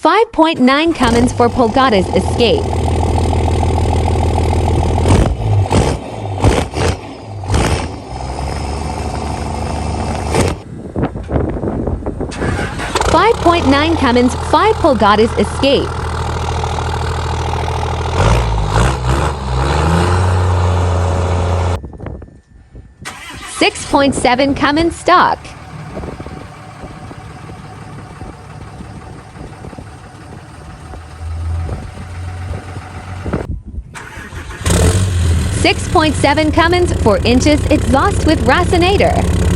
5.9 Cummins for Polgada's escape. .9 Cummins 5 Polgada's escape. .7 Cummins stock. .7 Cummins 4 inches exhaust with racinator.